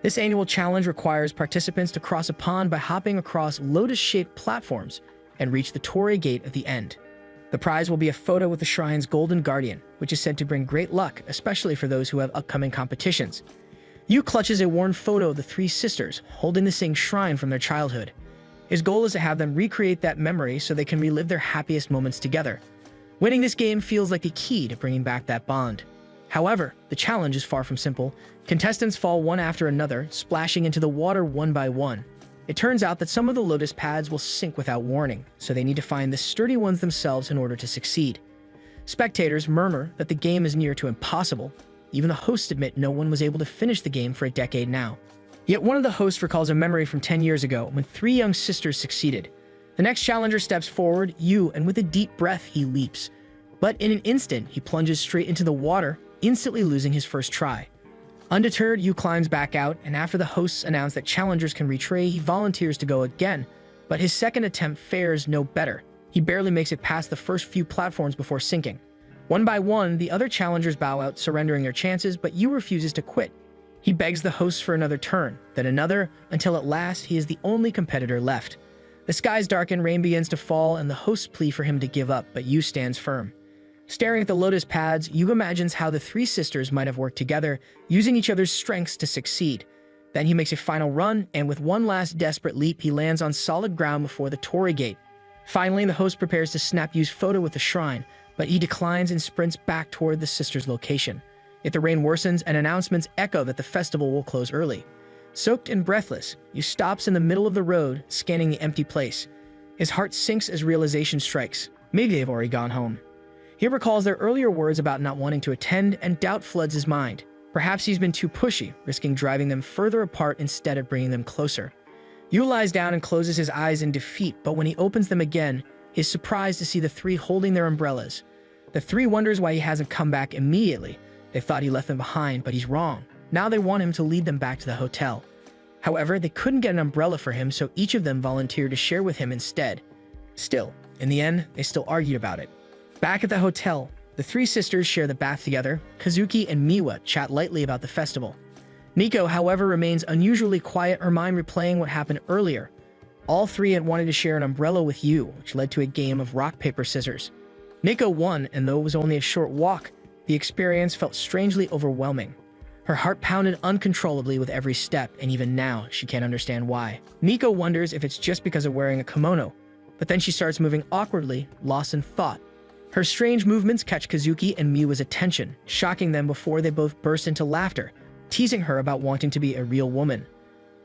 This annual challenge requires participants to cross a pond by hopping across lotus-shaped platforms and reach the Torii Gate at the end. The prize will be a photo with the shrine's golden guardian, which is said to bring great luck, especially for those who have upcoming competitions. Yu clutches a worn photo of the three sisters, holding the same shrine from their childhood. His goal is to have them recreate that memory so they can relive their happiest moments together. Winning this game feels like the key to bringing back that bond. However, the challenge is far from simple. Contestants fall one after another, splashing into the water one by one. It turns out that some of the lotus pads will sink without warning, so they need to find the sturdy ones themselves in order to succeed. Spectators murmur that the game is near to impossible. Even the hosts admit no one was able to finish the game for a decade now. Yet one of the hosts recalls a memory from 10 years ago when three young sisters succeeded. The next challenger steps forward, Yu, and with a deep breath, he leaps. But in an instant, he plunges straight into the water, instantly losing his first try. Undeterred, Yu climbs back out, and after the hosts announce that challengers can retry, he volunteers to go again, but his second attempt fares no better. He barely makes it past the first few platforms before sinking. One by one, the other challengers bow out, surrendering their chances, but Yu refuses to quit. He begs the hosts for another turn, then another, until at last he is the only competitor left. The skies darken, rain begins to fall, and the hosts plead for him to give up, but Yu stands firm. Staring at the lotus pads, Yu imagines how the three sisters might have worked together, using each other's strengths to succeed. Then he makes a final run, and with one last desperate leap, he lands on solid ground before the Torii Gate. Finally, the host prepares to snap Yu's photo with the shrine, but he declines and sprints back toward the sisters' location. Yet the rain worsens and announcements echo that the festival will close early. Soaked and breathless, Yu stops in the middle of the road, scanning the empty place. His heart sinks as realization strikes. Maybe they've already gone home. He recalls their earlier words about not wanting to attend, and doubt floods his mind. Perhaps he's been too pushy, risking driving them further apart instead of bringing them closer. Yu lies down and closes his eyes in defeat, but when he opens them again, he's surprised to see the three holding their umbrellas. The three wonders why he hasn't come back immediately. They thought he left them behind, but he's wrong. Now they want him to lead them back to the hotel. However, they couldn't get an umbrella for him, so each of them volunteered to share with him instead. Still, in the end, they still argued about it. Back at the hotel, the three sisters share the bath together. Kazuki and Miwa chat lightly about the festival. Nico, however, remains unusually quiet, her mind replaying what happened earlier. All three had wanted to share an umbrella with Yu, which led to a game of rock, paper, scissors. Nico won, and though it was only a short walk, the experience felt strangely overwhelming. Her heart pounded uncontrollably with every step, and even now, she can't understand why. Nico wonders if it's just because of wearing a kimono, but then she starts moving awkwardly, lost in thought. Her strange movements catch Kazuki and Miwa's attention, shocking them before they both burst into laughter, teasing her about wanting to be a real woman.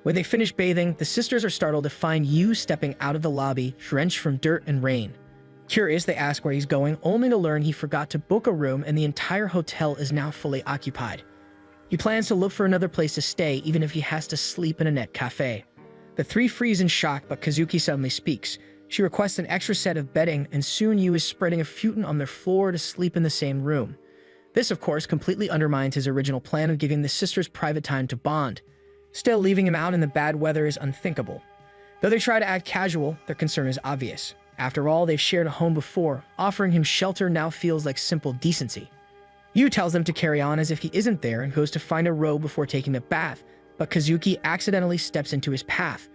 When they finish bathing, the sisters are startled to find Yu stepping out of the lobby, drenched from dirt and rain. Curious, they ask where he's going, only to learn he forgot to book a room and the entire hotel is now fully occupied. He plans to look for another place to stay, even if he has to sleep in a net cafe. The three freeze in shock, but Kazuki suddenly speaks. She requests an extra set of bedding, and soon Yu is spreading a futon on their floor to sleep in the same room. This, of course, completely undermines his original plan of giving the sisters private time to bond. Still, leaving him out in the bad weather is unthinkable. Though they try to act casual, their concern is obvious. After all, they've shared a home before. Offering him shelter now feels like simple decency. Yu tells them to carry on as if he isn't there and goes to find a robe before taking a bath, but Kazuki accidentally steps into his path.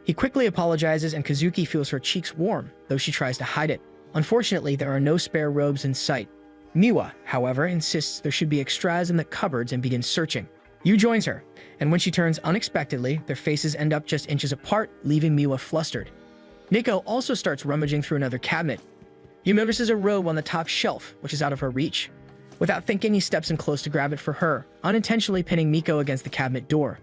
He quickly apologizes and Kazuki feels her cheeks warm, though she tries to hide it. Unfortunately, there are no spare robes in sight. Miwa, however, insists there should be extras in the cupboards and begins searching. Yu joins her, and when she turns unexpectedly, their faces end up just inches apart, leaving Miwa flustered. Nico also starts rummaging through another cabinet. Yu notices a robe on the top shelf, which is out of her reach. Without thinking, he steps in close to grab it for her, unintentionally pinning Miko against the cabinet door.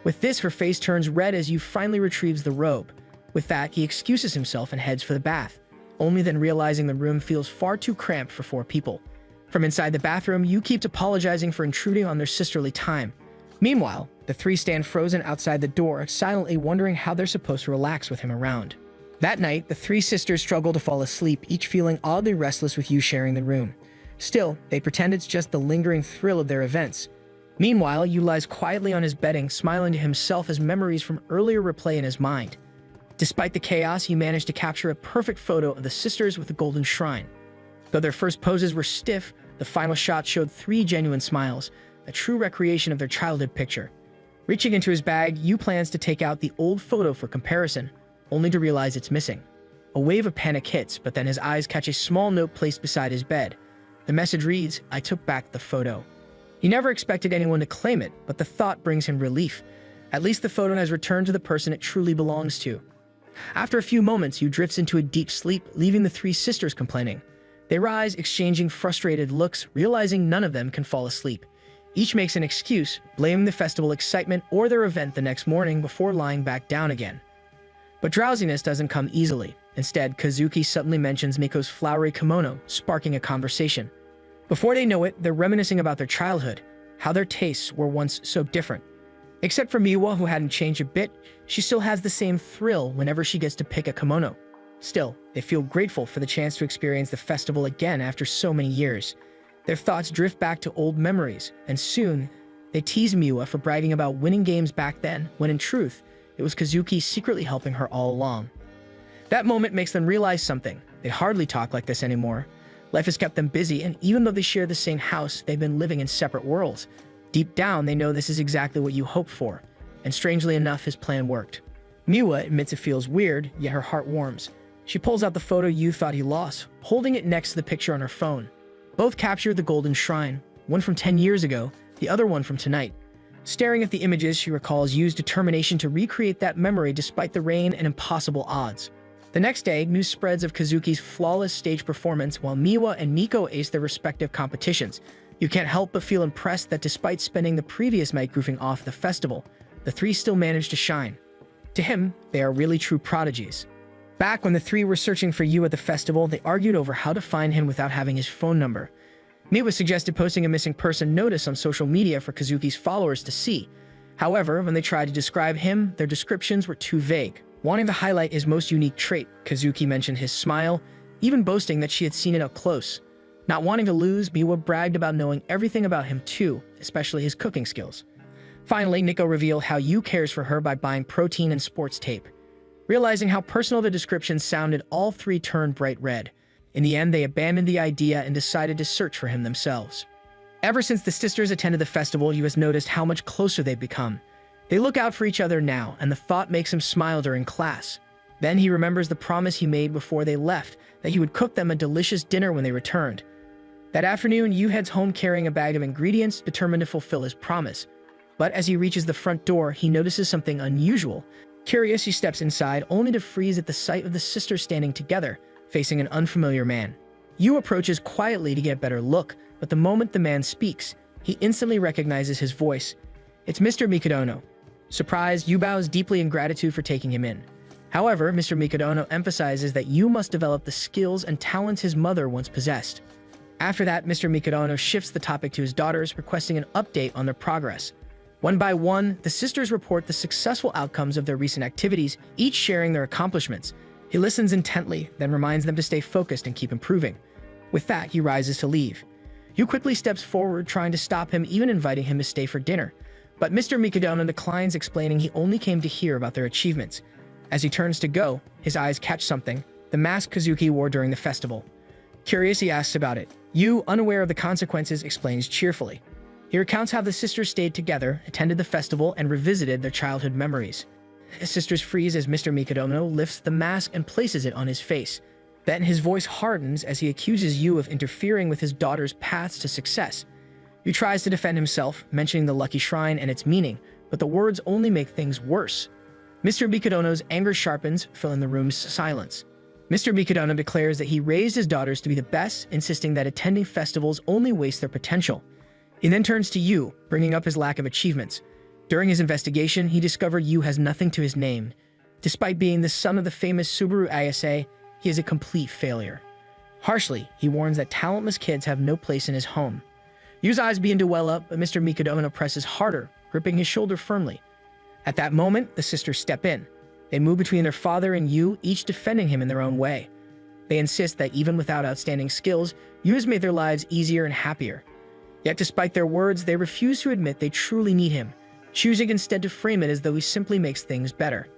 With this, her face turns red as Yu finally retrieves the robe. With that, he excuses himself and heads for the bath, only then realizing the room feels far too cramped for 4 people. From inside the bathroom, Yu keeps apologizing for intruding on their sisterly time. Meanwhile, the three stand frozen outside the door, silently wondering how they're supposed to relax with him around. That night, the three sisters struggle to fall asleep, each feeling oddly restless with Yu sharing the room. Still, they pretend it's just the lingering thrill of their events. Meanwhile, Yu lies quietly on his bedding, smiling to himself as memories from earlier replay in his mind. Despite the chaos, he managed to capture a perfect photo of the sisters with the golden shrine. Though their first poses were stiff, the final shot showed 3 genuine smiles, a true recreation of their childhood picture. Reaching into his bag, Yu plans to take out the old photo for comparison, only to realize it's missing. A wave of panic hits, but then his eyes catch a small note placed beside his bed. The message reads, "I took back the photo." He never expected anyone to claim it, but the thought brings him relief. At least the photo has returned to the person it truly belongs to. After a few moments, Yu drifts into a deep sleep, leaving the 3 sisters complaining. They rise, exchanging frustrated looks, realizing none of them can fall asleep. Each makes an excuse, blaming the festival excitement or their event the next morning before lying back down again. But drowsiness doesn't come easily. Instead, Kazuki suddenly mentions Miko's flowery kimono, sparking a conversation. Before they know it, they're reminiscing about their childhood, how their tastes were once so different. Except for Miwa, who hadn't changed a bit, she still has the same thrill whenever she gets to pick a kimono. Still, they feel grateful for the chance to experience the festival again after so many years. Their thoughts drift back to old memories, and soon, they tease Miwa for bragging about winning games back then, when in truth, it was Kazuki secretly helping her all along. That moment makes them realize something. They hardly talk like this anymore. Life has kept them busy, and even though they share the same house, they've been living in separate worlds. Deep down, they know this is exactly what you hoped for, and strangely enough, his plan worked. Miwa admits it feels weird, yet her heart warms. She pulls out the photo Yu thought he lost, holding it next to the picture on her phone. Both captured the golden shrine, one from 10 years ago, the other one from tonight. Staring at the images, she recalls Yu's determination to recreate that memory despite the rain and impossible odds. The next day, news spreads of Kazuki's flawless stage performance while Miwa and Miko ace their respective competitions. You can't help but feel impressed that despite spending the previous night goofing off at the festival, the three still managed to shine. To him, they are really true prodigies. Back when the three were searching for Yu at the festival, they argued over how to find him without having his phone number. Miwa suggested posting a missing person notice on social media for Kazuki's followers to see. However, when they tried to describe him, their descriptions were too vague. Wanting to highlight his most unique trait, Kazuki mentioned his smile, even boasting that she had seen it up close. Not wanting to lose, Miwa bragged about knowing everything about him too, especially his cooking skills. Finally, Nico revealed how Yu cares for her by buying protein and sports tape. Realizing how personal the description sounded, all three turned bright red. In the end, they abandoned the idea and decided to search for him themselves. Ever since the sisters attended the festival, Yu has noticed how much closer they've become. They look out for each other now, and the thought makes him smile during class. Then he remembers the promise he made before they left, that he would cook them a delicious dinner when they returned. That afternoon, Yu heads home carrying a bag of ingredients, determined to fulfill his promise. But as he reaches the front door, he notices something unusual. Curious, he steps inside, only to freeze at the sight of the sisters standing together, facing an unfamiliar man. Yu approaches quietly to get a better look, but the moment the man speaks, he instantly recognizes his voice. It's Mr. Mikadono. Surprised, Yu bows deeply in gratitude for taking him in. However, Mr. Mikadono emphasizes that Yu must develop the skills and talents his mother once possessed. After that, Mr. Mikadono shifts the topic to his daughters, requesting an update on their progress. One by one, the sisters report the successful outcomes of their recent activities, each sharing their accomplishments. He listens intently, then reminds them to stay focused and keep improving. With that, he rises to leave. Yu quickly steps forward, trying to stop him, even inviting him to stay for dinner. But Mr. Mikadono declines, explaining he only came to hear about their achievements. As he turns to go, his eyes catch something, the mask Kazuki wore during the festival. Curious, he asks about it. Yu, unaware of the consequences, explains cheerfully. He recounts how the sisters stayed together, attended the festival, and revisited their childhood memories. His sisters freeze as Mr. Mikadono lifts the mask and places it on his face. Then his voice hardens as he accuses Yu of interfering with his daughter's paths to success. Yu tries to defend himself, mentioning the lucky shrine and its meaning, but the words only make things worse. Mr. Mikadono's anger sharpens, filling the room's silence. Mr. Mikadono declares that he raised his daughters to be the best, insisting that attending festivals only wastes their potential. He then turns to Yu, bringing up his lack of achievements. During his investigation, he discovered Yu has nothing to his name. Despite being the son of the famous Subaru Ayase, he is a complete failure. Harshly, he warns that talentless kids have no place in his home. Yu's eyes begin to well up, but Mr. Mikadono presses harder, gripping his shoulder firmly. At that moment, the sisters step in. They move between their father and Yu, each defending him in their own way. They insist that even without outstanding skills, Yu has made their lives easier and happier. Yet despite their words, they refuse to admit they truly need him, choosing instead to frame it as though he simply makes things better.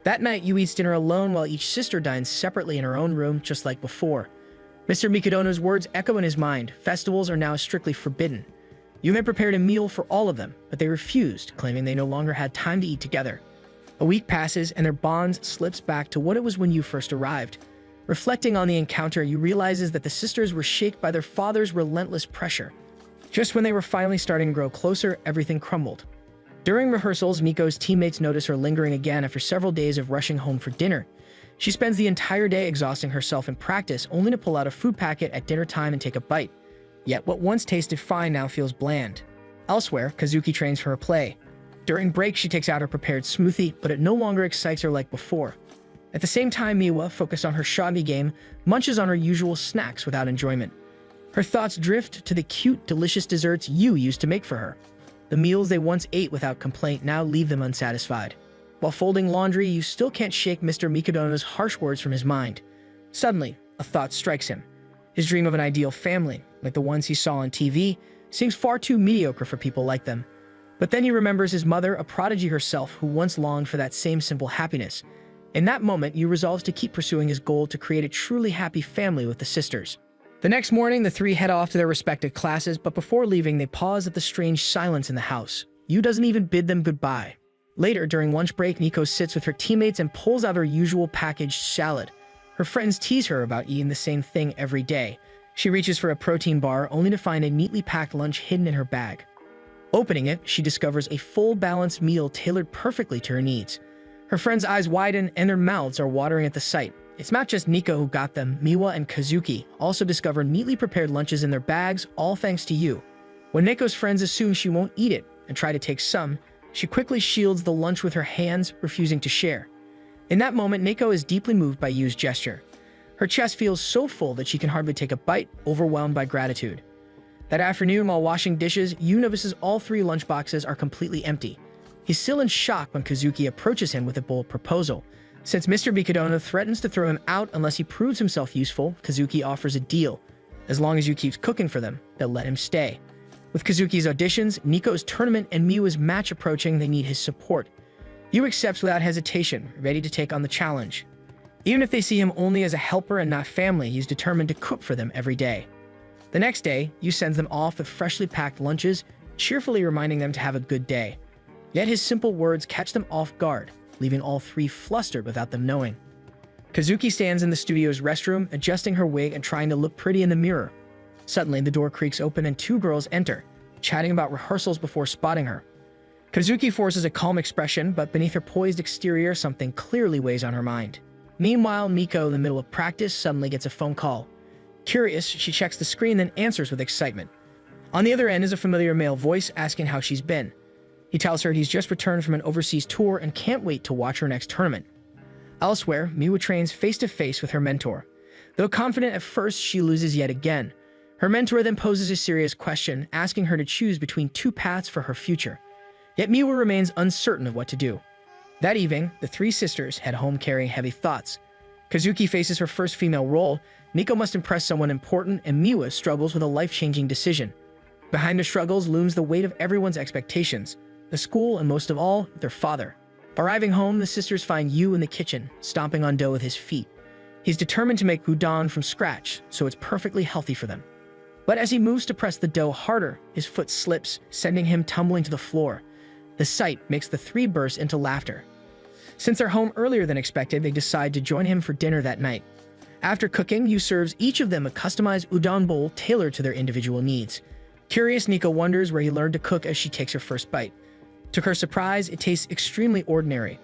That night, Yu eats dinner alone while each sister dines separately in her own room, just like before. Mr. Mikadono's words echo in his mind. Festivals are now strictly forbidden. Yu had prepared a meal for all of them, but they refused, claiming they no longer had time to eat together. A week passes, and their bond slips back to what it was when Yu first arrived. Reflecting on the encounter, Yu realizes that the sisters were shaken by their father's relentless pressure. Just when they were finally starting to grow closer, everything crumbled. During rehearsals, Miko's teammates notice her lingering again after several days of rushing home for dinner. She spends the entire day exhausting herself in practice, only to pull out a food packet at dinner time and take a bite. Yet what once tasted fine now feels bland. Elsewhere, Kazuki trains for her play. During break, she takes out her prepared smoothie, but it no longer excites her like before. At the same time, Miwa, focused on her shogi game, munches on her usual snacks without enjoyment. Her thoughts drift to the cute, delicious desserts Yu used to make for her. The meals they once ate without complaint now leave them unsatisfied. While folding laundry, Yu still can't shake Mr. Mikadono's harsh words from his mind. Suddenly, a thought strikes him. His dream of an ideal family, like the ones he saw on TV, seems far too mediocre for people like them. But then he remembers his mother, a prodigy herself, who once longed for that same simple happiness. In that moment, Yu resolves to keep pursuing his goal to create a truly happy family with the sisters. The next morning, the three head off to their respective classes, but before leaving, they pause at the strange silence in the house. Yu doesn't even bid them goodbye. Later, during lunch break, Nico sits with her teammates and pulls out her usual packaged salad. Her friends tease her about eating the same thing every day. She reaches for a protein bar, only to find a neatly packed lunch hidden in her bag. Opening it, she discovers a full balanced meal tailored perfectly to her needs. Her friends' eyes widen and their mouths are watering at the sight. It's not just Nico who got them. Miwa and Kazuki also discover neatly prepared lunches in their bags, all thanks to you. When Neko's friends assume she won't eat it and try to take some, she quickly shields the lunch with her hands, refusing to share. In that moment, Neko is deeply moved by Yu's gesture. Her chest feels so full that she can hardly take a bite, overwhelmed by gratitude. That afternoon, while washing dishes, Yu notices all 3 lunchboxes are completely empty. He's still in shock when Kazuki approaches him with a bold proposal. Since Mr. Bikadono threatens to throw him out unless he proves himself useful, Kazuki offers a deal. As long as Yu keeps cooking for them, they'll let him stay. With Kazuki's auditions, Nico's tournament, and Miwa's match approaching, they need his support. Yu accepts without hesitation, ready to take on the challenge. Even if they see him only as a helper and not family, he's determined to cook for them every day. The next day, Yu sends them off with freshly packed lunches, cheerfully reminding them to have a good day. Yet his simple words catch them off guard, leaving all 3 flustered without them knowing. Kazuki stands in the studio's restroom, adjusting her wig and trying to look pretty in the mirror. Suddenly, the door creaks open and 2 girls enter, chatting about rehearsals before spotting her. Kazuki forces a calm expression, but beneath her poised exterior, something clearly weighs on her mind. Meanwhile, Miko, in the middle of practice, suddenly gets a phone call. Curious, she checks the screen, then answers with excitement. On the other end is a familiar male voice asking how she's been. He tells her he's just returned from an overseas tour and can't wait to watch her next tournament. Elsewhere, Miwa trains face-to-face with her mentor. Though confident at first, she loses yet again. Her mentor then poses a serious question, asking her to choose between 2 paths for her future. Yet Miwa remains uncertain of what to do. That evening, the 3 sisters head home carrying heavy thoughts. Kazuki faces her first female role, Nico must impress someone important, and Miwa struggles with a life-changing decision. Behind the struggles looms the weight of everyone's expectations, the school, and most of all, their father. Arriving home, the sisters find Yu in the kitchen, stomping on dough with his feet. He's determined to make udon from scratch, so it's perfectly healthy for them. But as he moves to press the dough harder, his foot slips, sending him tumbling to the floor. The sight makes the 3 burst into laughter. Since they're home earlier than expected, they decide to join him for dinner that night. After cooking, Yu serves each of them a customized udon bowl tailored to their individual needs. Curious, Nico wonders where he learned to cook as she takes her first bite. To her surprise, it tastes extremely ordinary.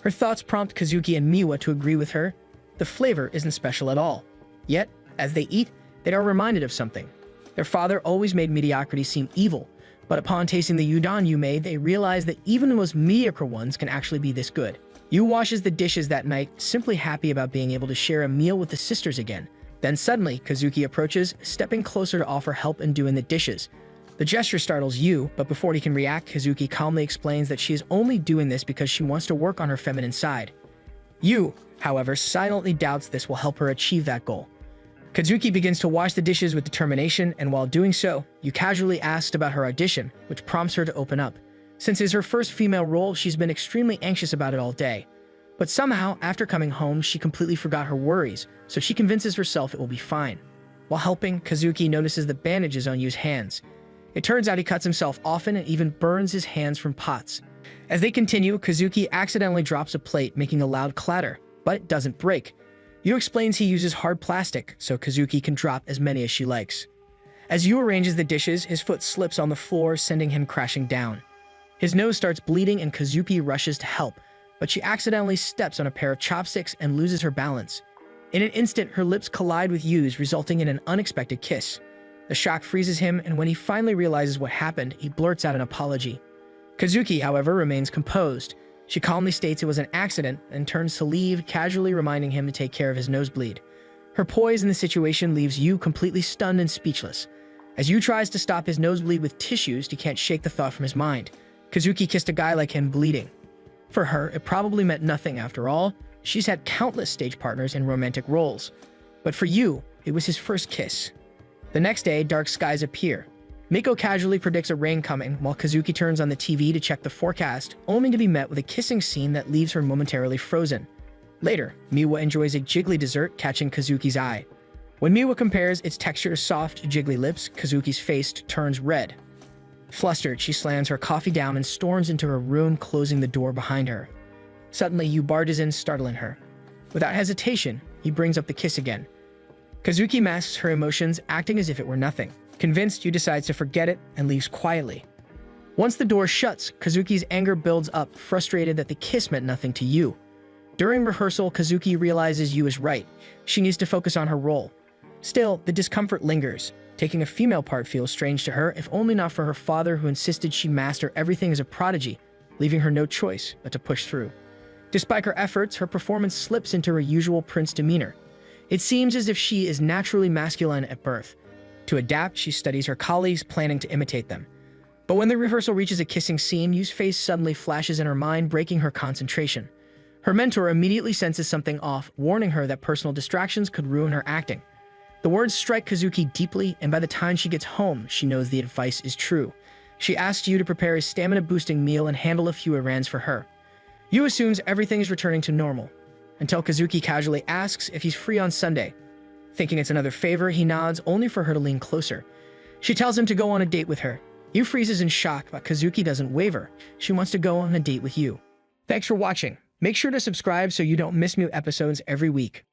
Her thoughts prompt Kazuki and Miwa to agree with her. The flavor isn't special at all. Yet, as they eat, they are reminded of something. Their father always made mediocrity seem evil, but upon tasting the udon Yu made, they realize that even the most mediocre ones can actually be this good. Yu washes the dishes that night, simply happy about being able to share a meal with the sisters again. Then suddenly, Kazuki approaches, stepping closer to offer help in doing the dishes. The gesture startles Yu, but before he can react, Kazuki calmly explains that she is only doing this because she wants to work on her feminine side. Yu, however, silently doubts this will help her achieve that goal. Kazuki begins to wash the dishes with determination, and while doing so, Yu casually asks about her audition, which prompts her to open up. Since it's her first female role, she's been extremely anxious about it all day. But somehow, after coming home, she completely forgot her worries, so she convinces herself it will be fine. While helping, Kazuki notices the bandages on Yu's hands. It turns out he cuts himself often and even burns his hands from pots. As they continue, Kazuki accidentally drops a plate, making a loud clatter, but it doesn't break. Yu explains he uses hard plastic, so Kazuki can drop as many as she likes. As Yu arranges the dishes, his foot slips on the floor, sending him crashing down. His nose starts bleeding and Kazuki rushes to help, but she accidentally steps on a pair of chopsticks and loses her balance. In an instant, her lips collide with Yu's, resulting in an unexpected kiss. The shock freezes him, and when he finally realizes what happened, he blurts out an apology. Kazuki, however, remains composed. She calmly states it was an accident and turns to leave, casually reminding him to take care of his nosebleed. Her poise in the situation leaves Yu completely stunned and speechless. As Yu tries to stop his nosebleed with tissues, he can't shake the thought from his mind. Kazuki kissed a guy like him bleeding. For her, it probably meant nothing after all. She's had countless stage partners in romantic roles. But for Yu, it was his first kiss. The next day, dark skies appear. Miko casually predicts a rain coming, while Kazuki turns on the TV to check the forecast, only to be met with a kissing scene that leaves her momentarily frozen. Later, Miwa enjoys a jiggly dessert, catching Kazuki's eye. When Miwa compares its texture to soft, jiggly lips, Kazuki's face turns red. Flustered, she slams her coffee down and storms into her room, closing the door behind her. Suddenly, Yu barges in, startling her. Without hesitation, he brings up the kiss again. Kazuki masks her emotions, acting as if it were nothing. Convinced, Yu decides to forget it and leaves quietly. Once the door shuts, Kazuki's anger builds up, frustrated that the kiss meant nothing to Yu. During rehearsal, Kazuki realizes Yu is right. She needs to focus on her role. Still, the discomfort lingers. Taking a female part feels strange to her, if only not for her father who insisted she master everything as a prodigy, leaving her no choice but to push through. Despite her efforts, her performance slips into her usual prince demeanor. It seems as if she is naturally masculine at birth. To adapt, she studies her colleagues, planning to imitate them. But when the rehearsal reaches a kissing scene, Yu's face suddenly flashes in her mind, breaking her concentration. Her mentor immediately senses something off, warning her that personal distractions could ruin her acting. The words strike Kazuki deeply, and by the time she gets home, she knows the advice is true. She asks Yu to prepare a stamina-boosting meal and handle a few errands for her. Yu assumes everything is returning to normal, until Kazuki casually asks if he's free on Sunday. Thinking it's another favor, he nods, only for her to lean closer. She tells him to go on a date with her. Yu freezes in shock, but Kazuki doesn't waver. She wants to go on a date with Yu. Thanks for watching. Make sure to subscribe so you don't miss new episodes every week.